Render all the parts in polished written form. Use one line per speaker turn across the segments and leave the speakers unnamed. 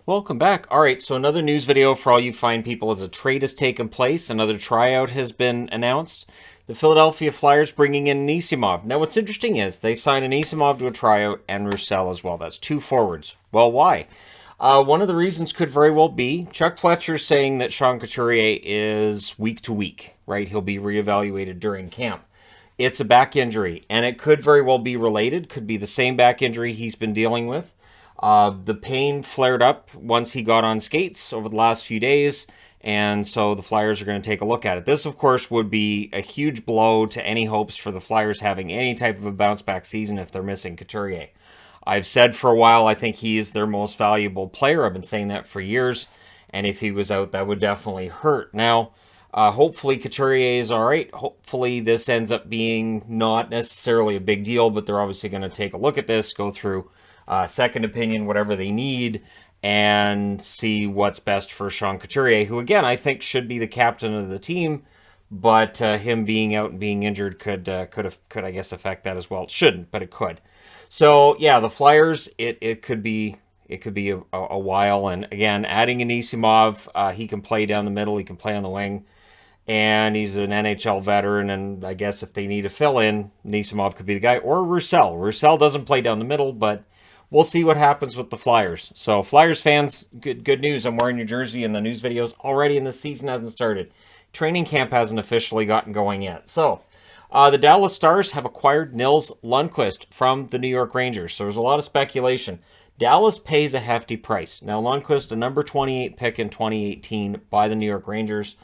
Welcome back. All right, so another news video for all you fine people as a trade has taken place. Another tryout has been announced. The Philadelphia Flyers bringing in Anisimov. Now, what's interesting is they signed Anisimov to a tryout and Roussel as well. That's two forwards. Well, why? One of the reasons could very well be Chuck Fletcher saying that Sean Couturier is week to week, right? He'll be reevaluated during camp. It's a back injury, and it could very well be related. Could be the same back injury he's been dealing with. The pain flared up once he got on skates over the last few days, and so the Flyers are going to take a look at it. This, of course, would be a huge blow to any hopes for the Flyers having any type of a bounce-back season if they're missing Couturier. I've said for a while I think he is their most valuable player. I've been saying that for years, and if he was out, that would definitely hurt. Now, hopefully Couturier is all right. Hopefully this ends up being not necessarily a big deal, but they're obviously going to take a look at this, go through second opinion, whatever they need, and see what's best for Sean Couturier, who, again, I think should be the captain of the team, but him being out and being injured could I guess, affect that as well. It shouldn't, but it could. So, yeah, the Flyers, it could be a while, and again, adding Anisimov, he can play down the middle, he can play on the wing, and he's an NHL veteran, and I guess if they need a fill-in, Anisimov could be the guy, or Roussel. Roussel doesn't play down the middle, but we'll see what happens with the Flyers. So, Flyers fans, good news. I'm wearing your jersey, and the news videos already, and the season hasn't started. Training camp hasn't officially gotten going yet. So, the Dallas Stars have acquired Nils Lundkvist from the New York Rangers. So, there's a lot of speculation. Dallas pays a hefty price. Now, Lundkvist, a number 28 pick in 2018 by the New York Rangers.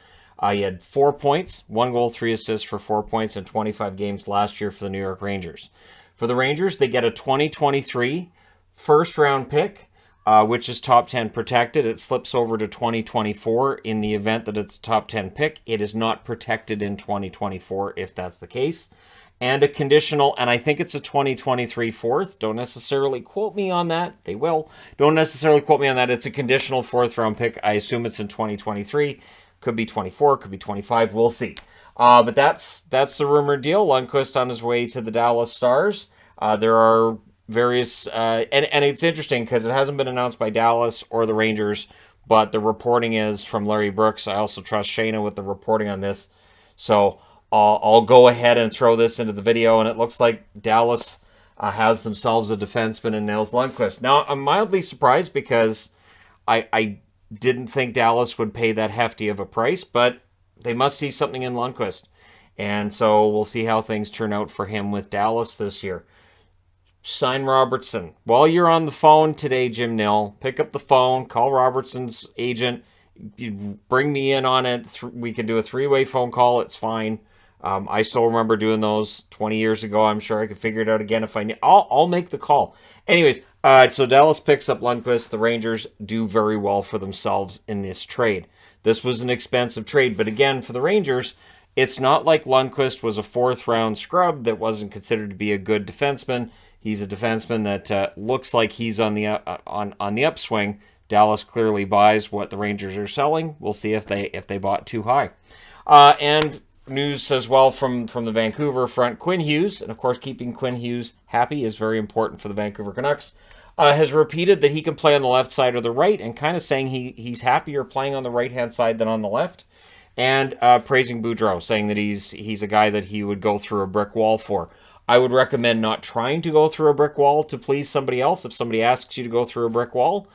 He had 4 points, 1 goal, 3 assists for 4 points in 25 games last year for the New York Rangers. For the Rangers, they get a 2023 first-round pick, which is top 10 protected. It slips over to 2024 in the event that it's a top 10 pick. It is not protected in 2024 if that's the case. And a conditional, and I think it's a 2023 fourth. Don't necessarily quote me on that. They will. Don't necessarily quote me on that. It's a conditional fourth-round pick. I assume it's in 2023. Could be 24, could be 25. We'll see. But that's the rumored deal. Lundkvist on his way to the Dallas Stars. There are various, and it's interesting because it hasn't been announced by Dallas or the Rangers, but the reporting is from Larry Brooks. I also trust Shayna with the reporting on this. So I'll go ahead and throw this into the video, and it looks like Dallas has themselves a defenseman in Nils Lundkvist. Now, I'm mildly surprised because I didn't think Dallas would pay that hefty of a price, but they must see something in Lundkvist. And so we'll see how things turn out for him with Dallas this year. Sign Robertson. While you're on the phone today, Jim Nill, pick up the phone, call Robertson's agent, you bring me in on it. We can do a three-way phone call. It's fine. I still remember doing those 20 years ago. I'm sure I could figure it out again if I need. I'll make the call. Anyways, so Dallas picks up Lundkvist. The Rangers do very well for themselves in this trade. This was an expensive trade, but again, for the Rangers, it's not like Lundkvist was a fourth-round scrub that wasn't considered to be a good defenseman. He's a defenseman that looks like he's on the upswing. Dallas clearly buys what the Rangers are selling. We'll see if they bought too high. And news as well from the Vancouver front. Quinn Hughes, and of course keeping Quinn Hughes happy is very important for the Vancouver Canucks, has repeated that he can play on the left side or the right, and kind of saying he's happier playing on the right-hand side than on the left, and praising Boudreau, saying that he's a guy that he would go through a brick wall for. I would recommend not trying to go through a brick wall to please somebody else. If somebody asks you to go through a brick wall,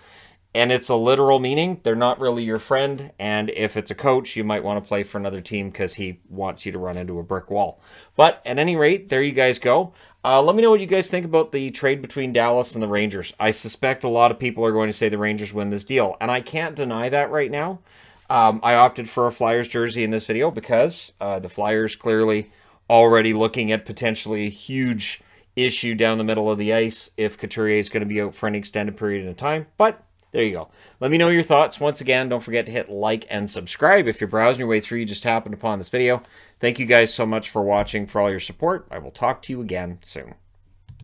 and it's a literal meaning, they're not really your friend. And if it's a coach, you might want to play for another team because he wants you to run into a brick wall. But at any rate, there you guys go. Let me know what you guys think about the trade between Dallas and the Rangers. I suspect a lot of people are going to say the Rangers win this deal, and I can't deny that right now. I opted for a Flyers jersey in this video because the Flyers clearly already looking at potentially a huge issue down the middle of the ice if Couturier is going to be out for an extended period of time. But there you go. Let me know your thoughts. Once again, don't forget to hit like and subscribe. If you're browsing your way through, you just happened upon this video. Thank you guys so much for watching, for all your support. I will talk to you again soon.